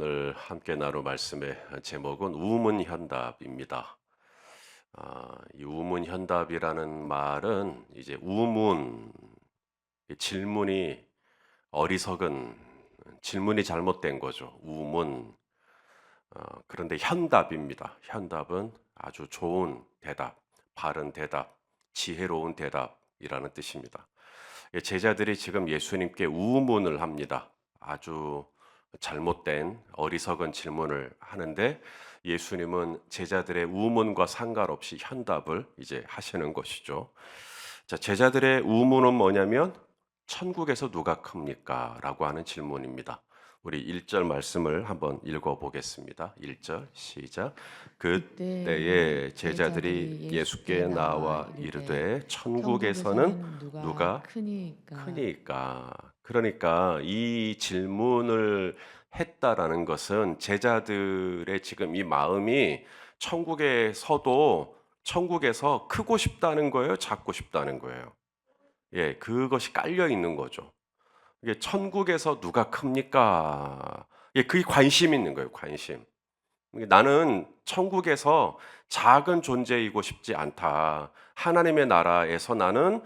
오늘 함께 나눌 말씀의 제목은 우문현답입니다. 이 우문현답이라는 말은 이제 우문, 질문이 어리석은 질문이 잘못된 거죠. 우문. 그런데 현답입니다. 현답은 아주 좋은 대답, 바른 대답, 지혜로운 대답이라는 뜻입니다. 제자들이 지금 예수님께 우문을 합니다. 아주 잘못된 어리석은 질문을 하는데 예수님은 제자들의 우문과 상관없이 현답을 이제 하시는 것이죠. 자, 제자들의 우문은 뭐냐면 천국에서 누가 큽니까? 라고 하는 질문입니다. 우리 1절 말씀을 한번 읽어 보겠습니다. 1절 시작. 그때 그때에 제자들이 제자들이 예수께 예수께 나와 나와 이르되 이르되 천국에서는 천국에서는 누가 누가 크니까. 크니까. 그러니까 이 질문을 했다라는 것은 제자들의 지금 이 마음이 천국에서도 천국에서 크고 싶다는 거예요, 작고 싶다는 거예요. 예, 그것이 깔려 있는 거죠. 이게 천국에서 누가 큽니까? 예, 그게 관심 있는 거예요, 관심. 나는 천국에서 작은 존재이고 싶지 않다. 하나님의 나라에서 나는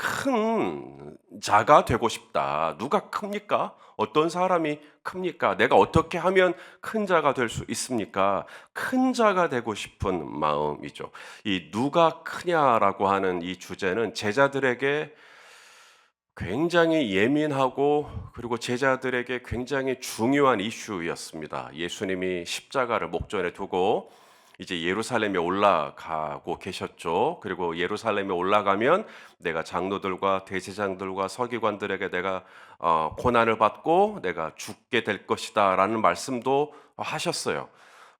큰 자가 되고 싶다. 누가 큽니까? 어떤 사람이 큽니까? 내가 어떻게 하면 큰 자가 될 수 있습니까? 큰 자가 되고 싶은 마음이죠. 이 누가 크냐라고 하는 이 주제는 제자들에게 굉장히 예민하고 그리고 제자들에게 굉장히 중요한 이슈였습니다. 예수님이 십자가를 목전에 두고 이제 예루살렘에 올라가고 계셨죠. 그리고 예루살렘에 올라가면 내가 장로들과 대제장들과 서기관들에게 내가 고난을 받고 내가 죽게 될 것이다라는 말씀도 하셨어요.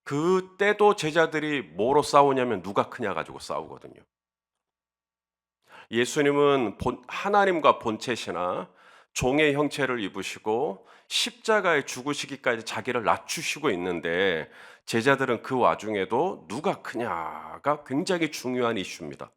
그때도 제자들이 뭐로 싸우냐면 누가 크냐 가지고 싸우거든요. 예수님은 하나님과 본체시나 종의 형체를 입으시고 십자가에 죽으시기까지 자기를 낮추시고 있는데 제자들은 그 와중에도 누가 크냐가 굉장히 중요한 이슈입니다.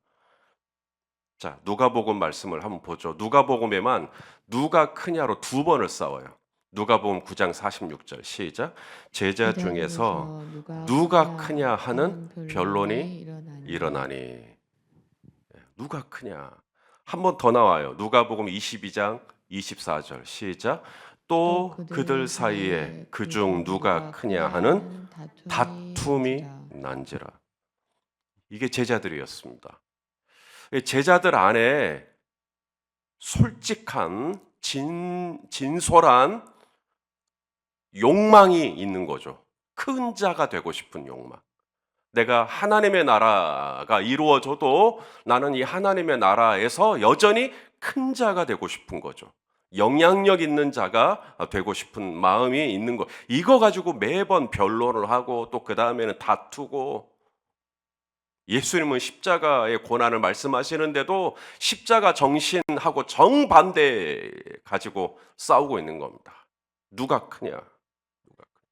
자, 누가복음 말씀을 한번 보죠. 누가복음에만 누가 크냐로 두 번을 싸워요. 누가복음 9장 46절 시작. 제자 제자 중에서 중에서 누가 누가 크냐 크냐 하는 하는 변론이 변론이 일어나니. 일어나니. 누가 크냐? 한 번 더 나와요. 누가복음 22장 24절 시작. 또 또 그들 그들 사이에 사이에 그중 그중 누가 누가 크냐 크냐 하는 하는 다툼이 다툼이 난지라. 난지라. 이게 제자들이었습니다. 제자들 안에 솔직한 진솔한 욕망이 있는 거죠. 큰 자가 되고 싶은 욕망. 내가 하나님의 나라가 이루어져도 나는 이 하나님의 나라에서 여전히 큰 자가 되고 싶은 거죠. 영향력 있는 자가 되고 싶은 마음이 있는 거. 이거 가지고 매번 변론을 하고 또 그 다음에는 다투고 예수님은 십자가의 고난을 말씀하시는데도 십자가 정신하고 정반대 가지고 싸우고 있는 겁니다. 누가 크냐? 누가 크냐?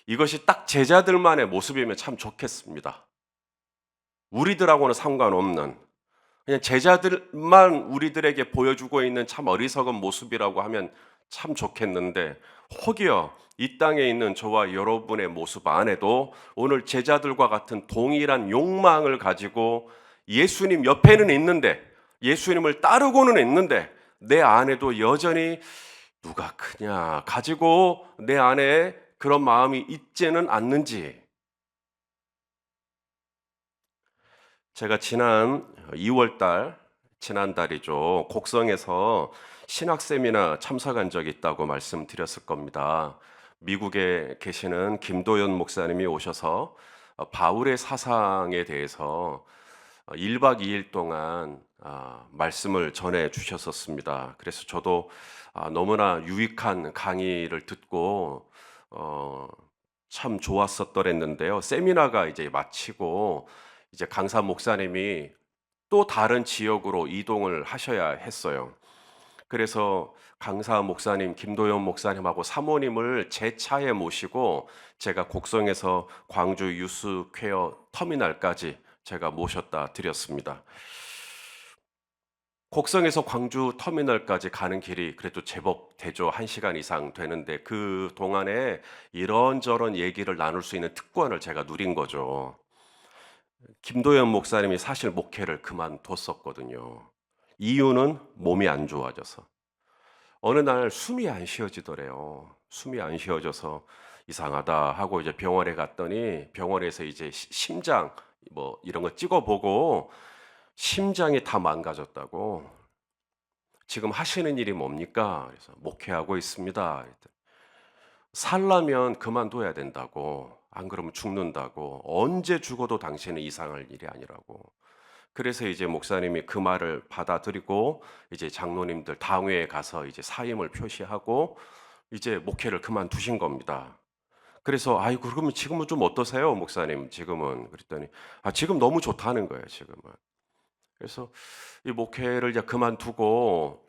이것이 딱 제자들만의 모습이면 참 좋겠습니다. 우리들하고는 상관없는 그냥 제자들만 우리들에게 보여주고 있는 참 어리석은 모습이라고 하면 참 좋겠는데 혹여 이 땅에 있는 저와 여러분의 모습 안에도 오늘 제자들과 같은 동일한 욕망을 가지고 예수님 옆에는 있는데 예수님을 따르고는 있는데 내 안에도 여전히 누가 크냐 가지고 내 안에 그런 마음이 있지는 않는지 제가 지난 2월 지난달이죠. 곡성에서 신학 세미나 참석한 적이 있다고 말씀드렸을 겁니다. 미국에 계시는 김도연 목사님이 오셔서 바울의 사상에 대해서 1박 2일 동안 말씀을 전해 주셨었습니다. 그래서 저도 너무나 유익한 강의를 듣고 참 좋았었더랬는데요. 세미나가 이제 마치고 이제 강사 목사님이 또 다른 지역으로 이동을 하셔야 했어요. 그래서 강사 목사님 김도연 목사님하고 사모님을 제 차에 모시고 제가 곡성에서 광주 유스퀘어 터미널까지 제가 모셨다 드렸습니다. 곡성에서 광주 터미널까지 가는 길이 그래도 제법 되죠. 1시간 이상 되는데 그 동안에 이런저런 얘기를 나눌 수 있는 특권을 제가 누린 거죠. 김도연 목사님이 사실 목회를 그만뒀었거든요. 이유는 몸이 안 좋아져서. 어느 날 숨이 안 쉬어지더래요. 숨이 안 쉬어져서 이상하다 하고 이제 병원에 갔더니 병원에서 이제 심장 뭐 이런 거 찍어보고 심장이 다 망가졌다고. 지금 하시는 일이 뭡니까? 그래서 목회하고 있습니다. 그랬더니 살라면 그만둬야 된다고. 안 그러면 죽는다고. 언제 죽어도 당신은 이상할 일이 아니라고. 그래서 이제 목사님이 그 말을 받아들이고 이제 장로님들 당회에 가서 이제 사임을 표시하고 이제 목회를 그만두신 겁니다. 그래서 아이고 그러면 지금은 좀 어떠세요, 목사님? 지금은 그랬더니 지금 너무 좋다는 거예요, 지금은. 그래서 이 목회를 이제 그만두고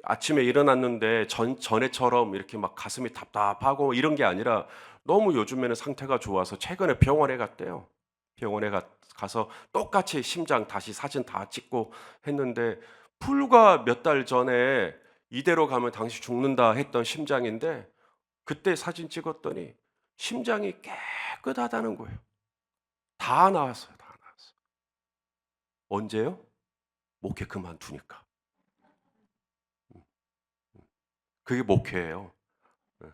아침에 일어났는데 전에처럼 이렇게 막 가슴이 답답하고 이런 게 아니라 너무 요즘에는 상태가 좋아서 최근에 병원에 갔대요. 병원에 가서 똑같이 심장 다시 사진 다 찍고 했는데 불과 몇 달 전에 이대로 가면 당신 죽는다 했던 심장인데 그때 사진 찍었더니 심장이 깨끗하다는 거예요. 다 나왔어요. 다 나왔어요. 언제요? 목회 그만두니까. 그게 목회예요. 네.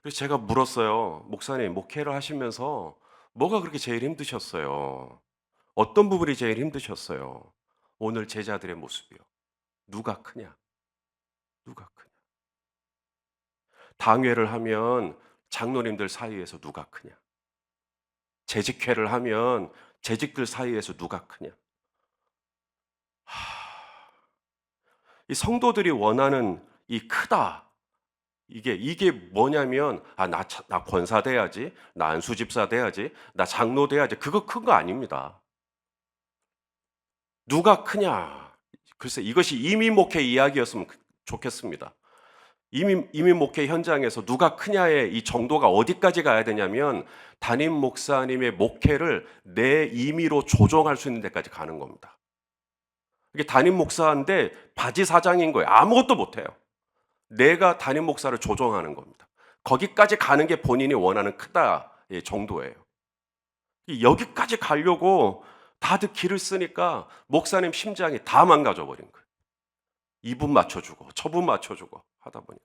그래서 제가 물었어요. 목사님, 목회를 하시면서 뭐가 그렇게 제일 힘드셨어요? 어떤 부분이 제일 힘드셨어요? 오늘 제자들의 모습이요. 누가 크냐? 누가 크냐? 당회를 하면 장로님들 사이에서 누가 크냐? 재직회를 하면 재직들 사이에서 누가 크냐? 이 성도들이 원하는 이 크다. 이게 뭐냐면 나 권사 돼야지, 나 안수집사 돼야지, 나 장로 돼야지. 그거 큰 거 아닙니다. 누가 크냐? 글쎄 이것이 이민 목회 이야기였으면 좋겠습니다. 이민 목회 현장에서 누가 크냐의 이 정도가 어디까지 가야 되냐면 담임 목사님의 목회를 내 임의로 조정할 수 있는 데까지 가는 겁니다. 이게 담임 목사인데 바지 사장인 거예요. 아무것도 못해요. 내가 담임 목사를 조정하는 겁니다. 거기까지 가는 게 본인이 원하는 크다의 정도예요. 여기까지 가려고 다들 길을 쓰니까 목사님 심장이 다 망가져 버린 거예요. 이분 맞춰주고 저분 맞춰주고 하다 보니까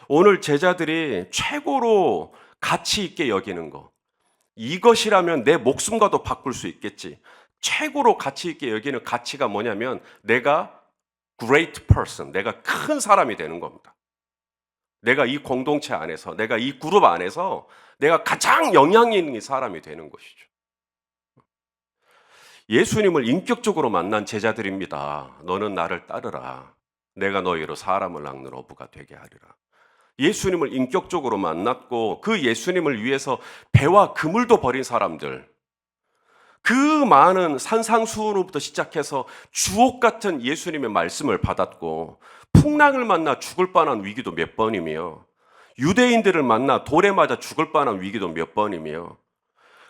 오늘 제자들이 최고로 가치 있게 여기는 거, 이것이라면 내 목숨과도 바꿀 수 있겠지. 최고로 가치 있게 여기는 가치가 뭐냐면 내가 great person, 내가 큰 사람이 되는 겁니다. 내가 이 공동체 안에서, 내가 이 그룹 안에서 내가 가장 영향 있는 사람이 되는 것이죠. 예수님을 인격적으로 만난 제자들입니다. 너는 나를 따르라. 내가 너희로 사람을 낚는 어부가 되게 하리라. 예수님을 인격적으로 만났고 그 예수님을 위해서 배와 그물도 버린 사람들, 그 많은 산상수훈으로부터 시작해서 주옥 같은 예수님의 말씀을 받았고 풍랑을 만나 죽을 뻔한 위기도 몇 번이며 유대인들을 만나 돌에 맞아 죽을 뻔한 위기도 몇 번이며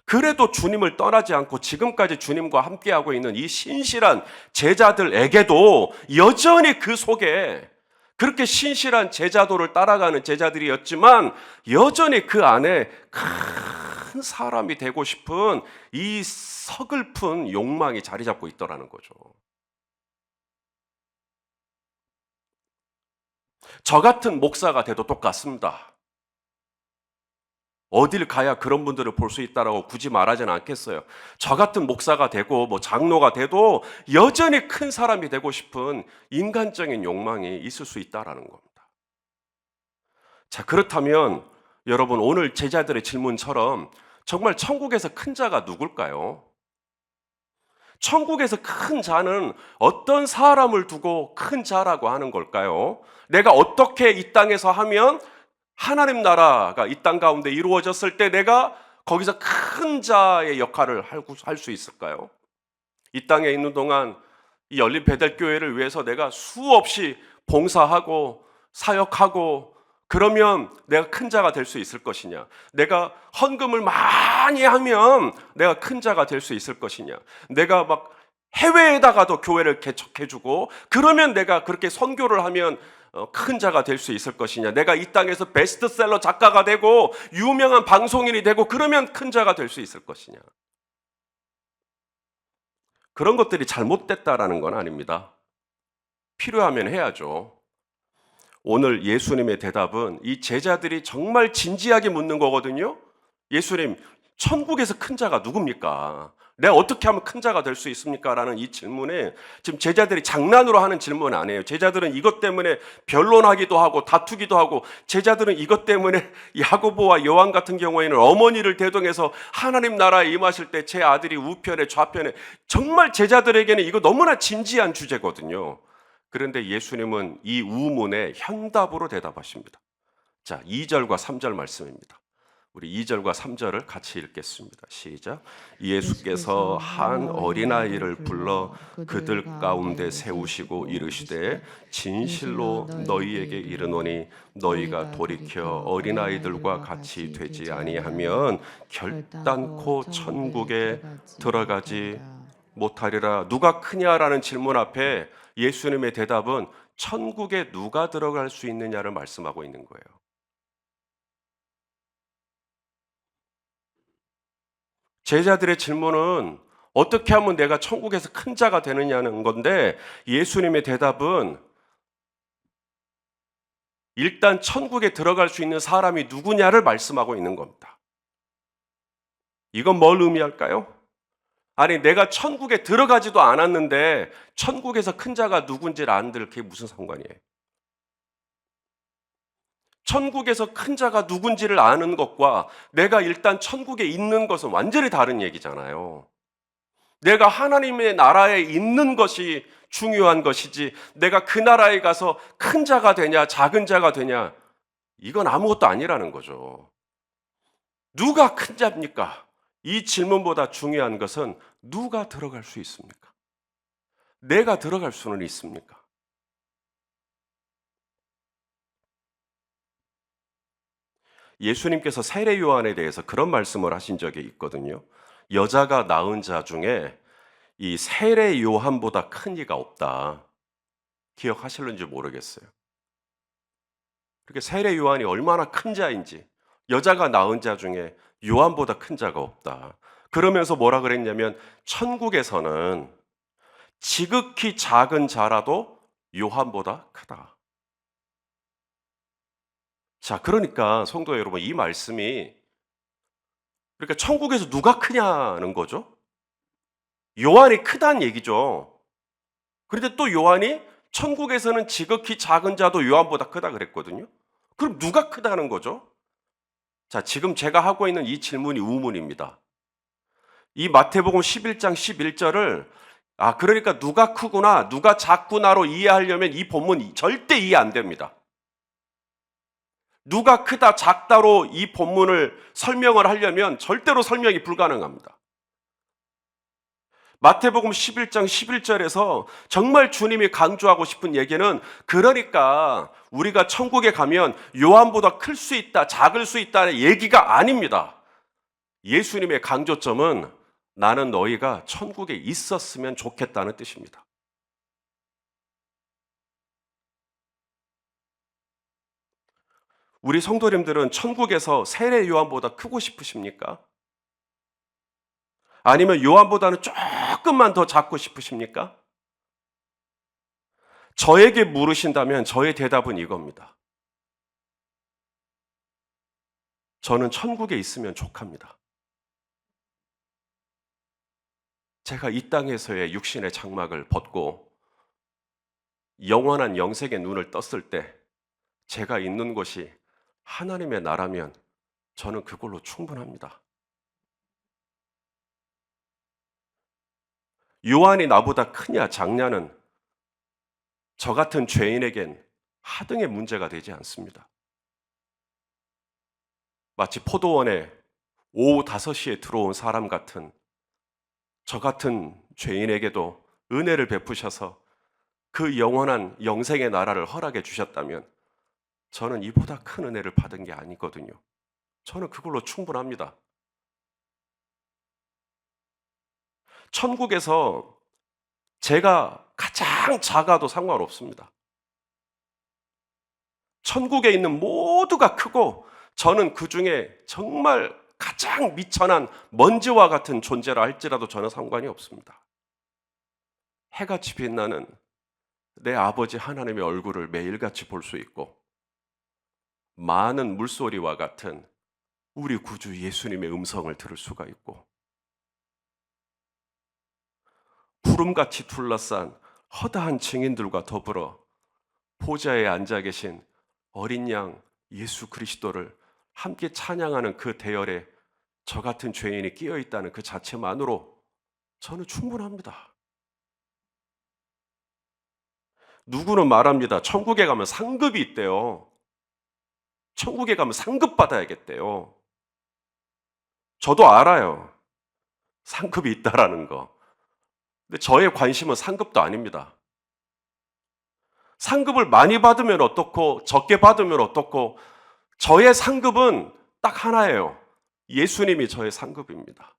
그래도 주님을 떠나지 않고 지금까지 주님과 함께하고 있는 이 신실한 제자들에게도 여전히 그 속에 그렇게 신실한 제자도를 따라가는 제자들이었지만 여전히 그 안에 큰 사람이 되고 싶은 이 서글픈 욕망이 자리 잡고 있더라는 거죠. 저 같은 목사가 돼도 똑같습니다. 어딜 가야 그런 분들을 볼 수 있다라고 굳이 말하지는 않겠어요. 저 같은 목사가 되고 뭐 장로가 돼도 여전히 큰 사람이 되고 싶은 인간적인 욕망이 있을 수 있다라는 겁니다. 자, 그렇다면 여러분 오늘 제자들의 질문처럼 정말 천국에서 큰 자가 누굴까요? 천국에서 큰 자는 어떤 사람을 두고 큰 자라고 하는 걸까요? 내가 어떻게 이 땅에서 하면 하나님 나라가 이 땅 가운데 이루어졌을 때 내가 거기서 큰 자의 역할을 할 수 있을까요? 이 땅에 있는 동안 이 열린 베델교회를 위해서 내가 수없이 봉사하고 사역하고 그러면 내가 큰 자가 될 수 있을 것이냐? 내가 헌금을 많이 하면 내가 큰 자가 될 수 있을 것이냐? 내가 막 해외에다가도 교회를 개척해주고, 그러면 내가 그렇게 선교를 하면 큰 자가 될 수 있을 것이냐, 내가 이 땅에서 베스트셀러 작가가 되고 유명한 방송인이 되고 그러면 큰 자가 될 수 있을 것이냐. 그런 것들이 잘못됐다라는 건 아닙니다. 필요하면 해야죠. 오늘 예수님의 대답은 이 제자들이 정말 진지하게 묻는 거거든요. 예수님, 천국에서 큰 자가 누굽니까? 내가 어떻게 하면 큰 자가 될 수 있습니까? 라는 이 질문에 지금 제자들이 장난으로 하는 질문 아니에요. 제자들은 이것 때문에 변론하기도 하고 다투기도 하고, 제자들은 이것 때문에 야고보와 요한 같은 경우에는 어머니를 대동해서 하나님 나라에 임하실 때 제 아들이 우편에 좌편에, 정말 제자들에게는 이거 너무나 진지한 주제거든요. 그런데 예수님은 이 우문에 현답으로 대답하십니다. 자, 2절과 3절 말씀입니다. 우리 2절과 3절을 같이 읽겠습니다. 시작. 예수께서 한 어린아이를 불러 그들 가운데 세우시고 이르시되 진실로 너희에게 이르노니 너희가 돌이켜 어린아이들과 같이 되지 아니하면 결단코 천국에 들어가지 못하리라. 누가 크냐라는 질문 앞에 예수님의 대답은 천국에 누가 들어갈 수 있느냐를 말씀하고 있는 거예요. 제자들의 질문은 어떻게 하면 내가 천국에서 큰 자가 되느냐는 건데, 예수님의 대답은 일단 천국에 들어갈 수 있는 사람이 누구냐를 말씀하고 있는 겁니다. 이건 뭘 의미할까요? 아니, 내가 천국에 들어가지도 않았는데 천국에서 큰 자가 누군지를 안들, 그게 무슨 상관이에요? 천국에서 큰 자가 누군지를 아는 것과 내가 일단 천국에 있는 것은 완전히 다른 얘기잖아요. 내가 하나님의 나라에 있는 것이 중요한 것이지, 내가 그 나라에 가서 큰 자가 되냐 작은 자가 되냐, 이건 아무것도 아니라는 거죠. 누가 큰 자입니까? 이 질문보다 중요한 것은 누가 들어갈 수 있습니까? 내가 들어갈 수는 있습니까? 예수님께서 세례 요한에 대해서 그런 말씀을 하신 적이 있거든요. 여자가 낳은 자 중에 이 세례 요한보다 큰 이가 없다. 기억하실는지 모르겠어요. 그렇게 세례 요한이 얼마나 큰 자인지, 여자가 낳은 자 중에 요한보다 큰 자가 없다. 그러면서 뭐라 그랬냐면 천국에서는 지극히 작은 자라도 요한보다 크다. 자, 그러니까 성도 여러분, 이 말씀이, 그러니까 천국에서 누가 크냐는 거죠. 요한이 크다는 얘기죠. 그런데 또 요한이 천국에서는 지극히 작은 자도 요한보다 크다 그랬거든요. 그럼 누가 크다는 거죠? 자, 지금 제가 하고 있는 이 질문이 우문입니다. 이 마태복음 11장 11절을 그러니까 누가 크구나, 누가 작구나로 이해하려면 이 본문 절대 이해 안 됩니다. 누가 크다, 작다로 이 본문을 설명을 하려면 절대로 설명이 불가능합니다. 마태복음 11장 11절에서 정말 주님이 강조하고 싶은 얘기는, 그러니까 우리가 천국에 가면 요한보다 클 수 있다, 작을 수 있다는 얘기가 아닙니다. 예수님의 강조점은 나는 너희가 천국에 있었으면 좋겠다는 뜻입니다. 우리 성도님들은 천국에서 세례 요한보다 크고 싶으십니까? 아니면 요한보다는 조금만 더 작고 싶으십니까? 저에게 물으신다면 저의 대답은 이겁니다. 저는 천국에 있으면 족합니다. 제가 이 땅에서의 육신의 장막을 벗고 영원한 영생의 눈을 떴을 때 제가 있는 곳이 하나님의 나라면 저는 그걸로 충분합니다. 요한이 나보다 크냐 작냐는 저 같은 죄인에겐 하등의 문제가 되지 않습니다. 마치 포도원에 오후 5시에 들어온 사람 같은 저 같은 죄인에게도 은혜를 베푸셔서 그 영원한 영생의 나라를 허락해 주셨다면 저는 이보다 큰 은혜를 받은 게 아니거든요. 저는 그걸로 충분합니다. 천국에서 제가 가장 작아도 상관없습니다. 천국에 있는 모두가 크고 저는 그 중에 정말 가장 미천한 먼지와 같은 존재라 할지라도 저는 상관이 없습니다. 해같이 빛나는 내 아버지 하나님의 얼굴을 매일같이 볼 수 있고 많은 물소리와 같은 우리 구주 예수님의 음성을 들을 수가 있고 구름같이 둘러싼 허다한 증인들과 더불어 보좌에 앉아 계신 어린 양 예수 그리스도를 함께 찬양하는 그 대열에 저 같은 죄인이 끼어 있다는 그 자체만으로 저는 충분합니다. 누구는 말합니다. 천국에 가면 상급이 있대요. 천국에 가면 상급 받아야겠대요. 저도 알아요. 상급이 있다라는 거. 근데 저의 관심은 상급도 아닙니다. 상급을 많이 받으면 어떻고 적게 받으면 어떻고 저의 상급은 딱 하나예요. 예수님이 저의 상급입니다.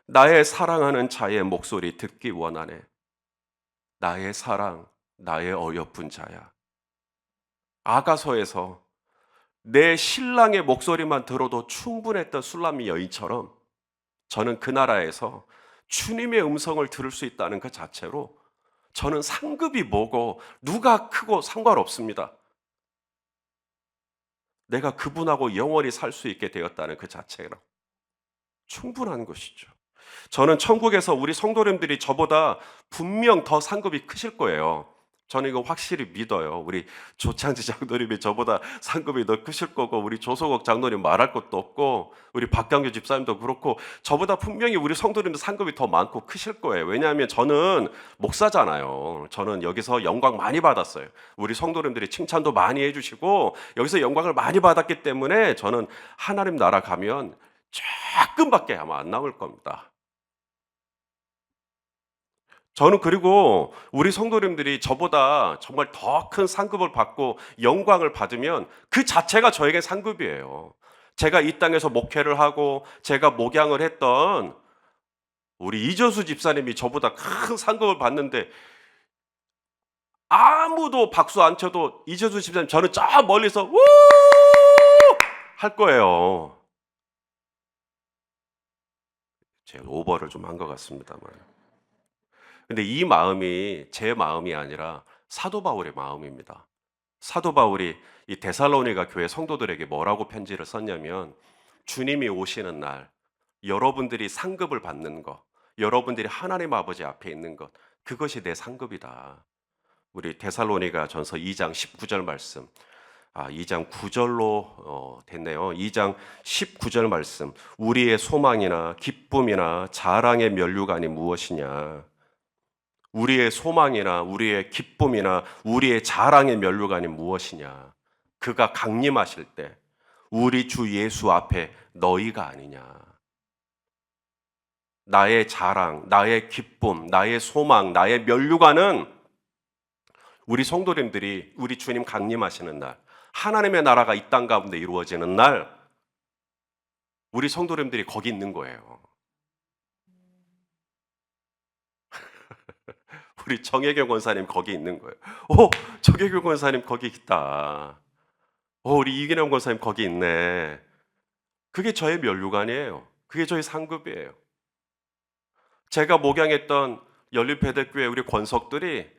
나의 사랑하는 자의 목소리 듣기 원하네. 나의 사랑, 나의 어여쁜 자야. 아가서에서 내 신랑의 목소리만 들어도 충분했던 술람미 여인처럼 저는 그 나라에서 주님의 음성을 들을 수 있다는 그 자체로 저는 상급이 뭐고 누가 크고 상관없습니다. 내가 그분하고 영원히 살 수 있게 되었다는 그 자체로 충분한 것이죠. 저는 천국에서 우리 성도님들이 저보다 분명 더 상급이 크실 거예요. 저는 이거 확실히 믿어요. 우리 조창지 장로님이 저보다 상급이 더 크실 거고 우리 조소국 장로님 말할 것도 없고 우리 박강규 집사님도 그렇고 저보다 분명히 우리 성도님들 상급이 더 많고 크실 거예요. 왜냐하면 저는 목사잖아요. 저는 여기서 영광 많이 받았어요. 우리 성도님들이 칭찬도 많이 해주시고 여기서 영광을 많이 받았기 때문에 저는 하나님 나라 가면 조금밖에 아마 안 남을 겁니다. 저는 그리고 우리 성도님들이 저보다 정말 더 큰 상급을 받고 영광을 받으면 그 자체가 저에게 상급이에요. 제가 이 땅에서 목회를 하고 제가 목양을 했던 우리 이전수 집사님이 저보다 큰 상급을 받는데 아무도 박수 안 쳐도 이전수 집사님 저는 저 멀리서 우! 할 거예요. 제가 오버를 좀 한 것 같습니다만. 근데 이 마음이 제 마음이 아니라 사도 바울의 마음입니다. 사도 바울이 이 데살로니가 교회 성도들에게 뭐라고 편지를 썼냐면 주님이 오시는 날 여러분들이 상급을 받는 것, 여러분들이 하나님 아버지 앞에 있는 것, 그것이 내 상급이다. 우리 데살로니가 전서 2장 19절 말씀, 2장 9절로 됐네요. 2장 19절 말씀, 우리의 소망이나 기쁨이나 자랑의 면류관이 무엇이냐? 우리의 소망이나 우리의 기쁨이나 우리의 자랑의 면류관이 무엇이냐? 그가 강림하실 때 우리 주 예수 앞에 너희가 아니냐? 나의 자랑, 나의 기쁨, 나의 소망, 나의 면류관은 우리 성도님들이 우리 주님 강림하시는 날, 하나님의 나라가 이 땅 가운데 이루어지는 날 우리 성도님들이 거기 있는 거예요. 우리 정혜경 권사님 거기 있는 거예요. 정혜경 권사님 거기 있다. 우리 이기남 권사님 거기 있네. 그게 저의 면류관이에요. 그게 저의 상급이에요. 제가 목양했던 연립배대교회 우리 권석들이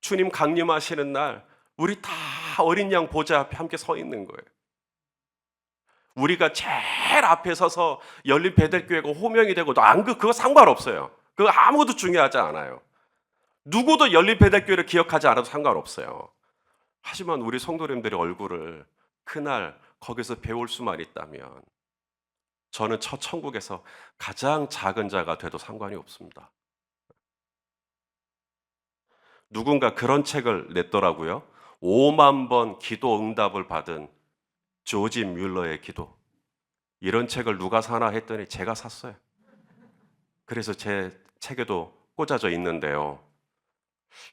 주님 강림하시는 날 우리 다 어린 양 보좌 앞에 함께 서 있는 거예요. 우리가 제일 앞에 서서 연립배대교회가 호명이 되고 그거 상관없어요. 그거 아무것도 중요하지 않아요. 누구도 연립배대교회를 기억하지 않아도 상관없어요. 하지만 우리 성도님들의 얼굴을 그날 거기서 배울 수만 있다면 저는 첫 천국에서 가장 작은 자가 돼도 상관이 없습니다. 누군가 그런 책을 냈더라고요. 5만 번 기도 응답을 받은 조지 뮬러의 기도. 이런 책을 누가 사나 했더니 제가 샀어요. 그래서 제 책에도 꽂아져 있는데요.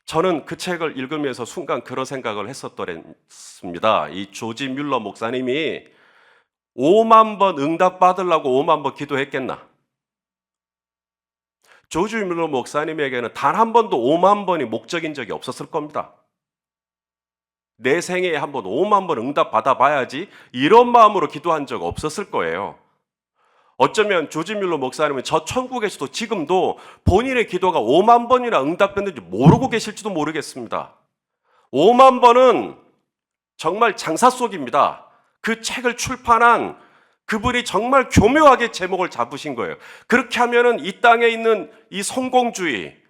저는 그 책을 읽으면서 순간 그런 생각을 했었더랬습니다. 이 조지 뮬러 목사님이 5만 번 응답 받으려고 5만 번 기도했겠나? 조지 밀러 목사님에게는 단 한 번도 5만 번이 목적인 적이 없었을 겁니다. 내 생애에 한 번 5만 번 응답 받아봐야지 이런 마음으로 기도한 적 없었을 거예요. 어쩌면 조지 밀러 목사님은 저 천국에서도 지금도 본인의 기도가 5만 번이나 응답됐는지 모르고 계실지도 모르겠습니다. 5만 번은 정말 장사 속입니다. 그 책을 출판한 그분이 정말 교묘하게 제목을 잡으신 거예요. 그렇게 하면은 이 땅에 있는 이 성공주의,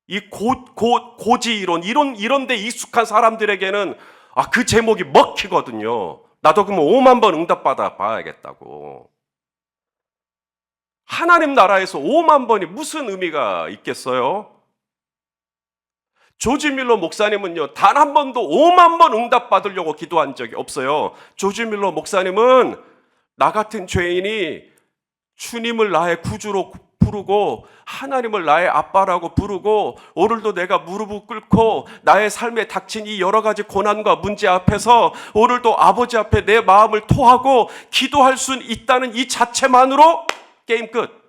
이 고지 이런 데 익숙한 사람들에게는 그 제목이 먹히거든요. 나도 그러면 5만 번 응답받아 봐야겠다고. 하나님 나라에서 5만 번이 무슨 의미가 있겠어요? 조지 밀러 목사님은요, 단 한 번도 5만 번 응답받으려고 기도한 적이 없어요. 조지 밀러 목사님은 나 같은 죄인이 주님을 나의 구주로 부르고 하나님을 나의 아빠라고 부르고 오늘도 내가 무릎을 꿇고 나의 삶에 닥친 이 여러 가지 고난과 문제 앞에서 오늘도 아버지 앞에 내 마음을 토하고 기도할 수 있다는 이 자체만으로 게임 끝.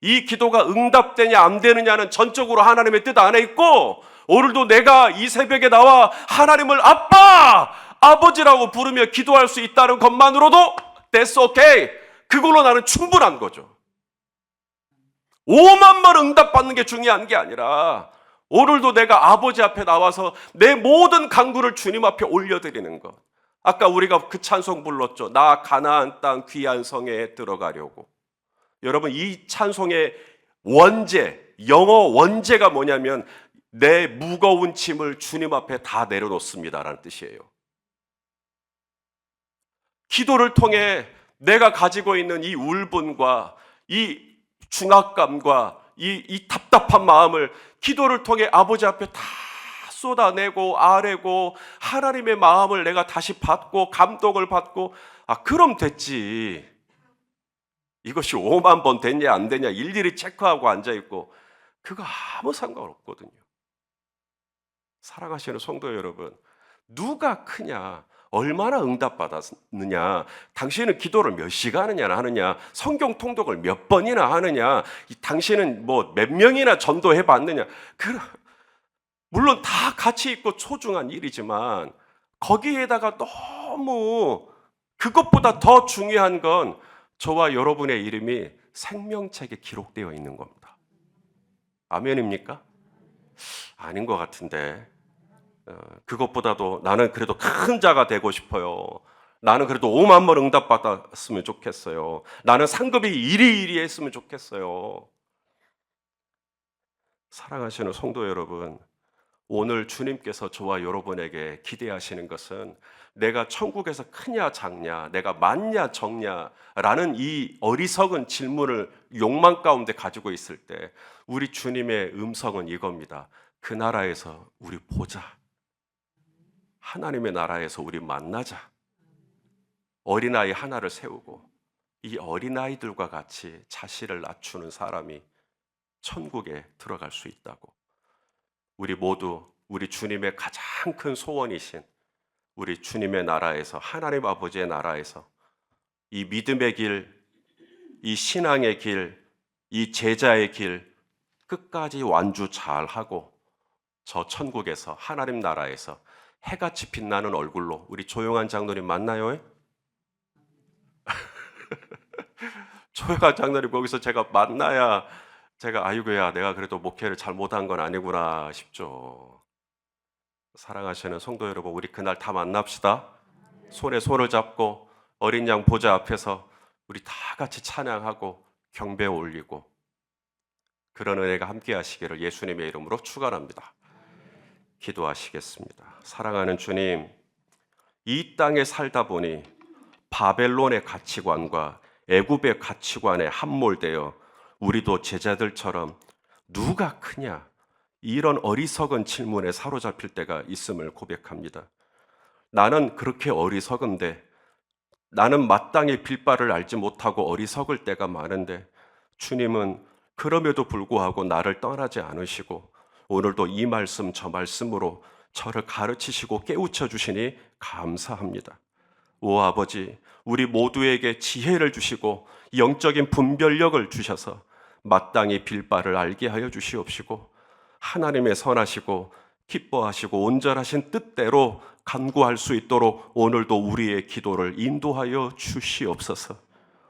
이 기도가 응답되냐 안 되느냐는 전적으로 하나님의 뜻 안에 있고 오늘도 내가 이 새벽에 나와 하나님을 아빠, 아버지라고 부르며 기도할 수 있다는 것만으로도 that's okay. 그걸로 나는 충분한 거죠. 5만 번 응답받는 게 중요한 게 아니라 오늘도 내가 아버지 앞에 나와서 내 모든 간구를 주님 앞에 올려드리는 것. 아까 우리가 그 찬송 불렀죠. 나 가나안 땅 귀한 성에 들어가려고. 여러분 이 찬송의 원제, 영어 원제가 뭐냐면 내 무거운 짐을 주님 앞에 다 내려놓습니다라는 뜻이에요. 기도를 통해 내가 가지고 있는 이 울분과 이 중압감과 이 답답한 마음을 기도를 통해 아버지 앞에 다 쏟아내고 아뢰고 하나님의 마음을 내가 다시 받고 감동을 받고 그럼 됐지. 이것이 5만 번 됐냐 안 됐냐 일일이 체크하고 앉아있고 그거 아무 상관없거든요. 사랑하시는 성도 여러분, 누가 크냐, 얼마나 응답받았느냐, 당신은 기도를 몇 시간이나 하느냐, 성경 통독을 몇 번이나 하느냐, 당신은 뭐 몇 명이나 전도해 봤느냐, 물론 다 가치 있고 소중한 일이지만 거기에다가 너무 그것보다 더 중요한 건 저와 여러분의 이름이 생명책에 기록되어 있는 겁니다. 아멘입니까? 아닌 것 같은데 그것보다도 나는 그래도 큰 자가 되고 싶어요. 나는 그래도 5만 번 응답받았으면 좋겠어요. 나는 상급이 이리 했으면 좋겠어요. 사랑하시는 성도 여러분, 오늘 주님께서 저와 여러분에게 기대하시는 것은 내가 천국에서 크냐 작냐, 내가 많냐 적냐 라는 이 어리석은 질문을 욕망 가운데 가지고 있을 때 우리 주님의 음성은 이겁니다. 그 나라에서 우리 보자. 하나님의 나라에서 우리 만나자. 어린아이 하나를 세우고 이 어린아이들과 같이 자신을 낮추는 사람이 천국에 들어갈 수 있다고. 우리 모두 우리 주님의 가장 큰 소원이신 우리 주님의 나라에서, 하나님 아버지의 나라에서 이 믿음의 길, 이 신앙의 길, 이 제자의 길 끝까지 완주 잘하고 저 천국에서, 하나님 나라에서 해같이 빛나는 얼굴로 우리 조용한 장로님 만나요? 조용한 장로님 거기서 제가 만나야 제가 아이고야 내가 그래도 목회를 잘못한 건 아니구나 싶죠. 사랑하시는 성도 여러분, 우리 그날 다 만납시다. 손에 손을 잡고 어린 양 보좌 앞에서 우리 다 같이 찬양하고 경배 올리고 그런 은혜가 함께 하시기를 예수님의 이름으로 축원합니다. 기도하시겠습니다. 사랑하는 주님, 이 땅에 살다 보니 바벨론의 가치관과 애굽의 가치관에 함몰되어 우리도 제자들처럼 누가 크냐 이런 어리석은 질문에 사로잡힐 때가 있음을 고백합니다. 나는 그렇게 어리석은데, 나는 마땅히 빌바를 알지 못하고 어리석을 때가 많은데 주님은 그럼에도 불구하고 나를 떠나지 않으시고 오늘도 이 말씀 저 말씀으로 저를 가르치시고 깨우쳐 주시니 감사합니다. 오 아버지, 우리 모두에게 지혜를 주시고 영적인 분별력을 주셔서 마땅히 빌 바를 알게 하여 주시옵시고 하나님의 선하시고 기뻐하시고 온전하신 뜻대로 간구할 수 있도록 오늘도 우리의 기도를 인도하여 주시옵소서.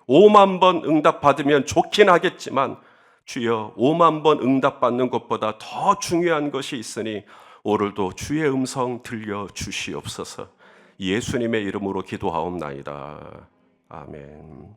5만 번 응답받으면 좋긴 하겠지만 주여 5만 번 응답받는 것보다 더 중요한 것이 있으니 오늘도 주의 음성 들려 주시옵소서. 예수님의 이름으로 기도하옵나이다. 아멘.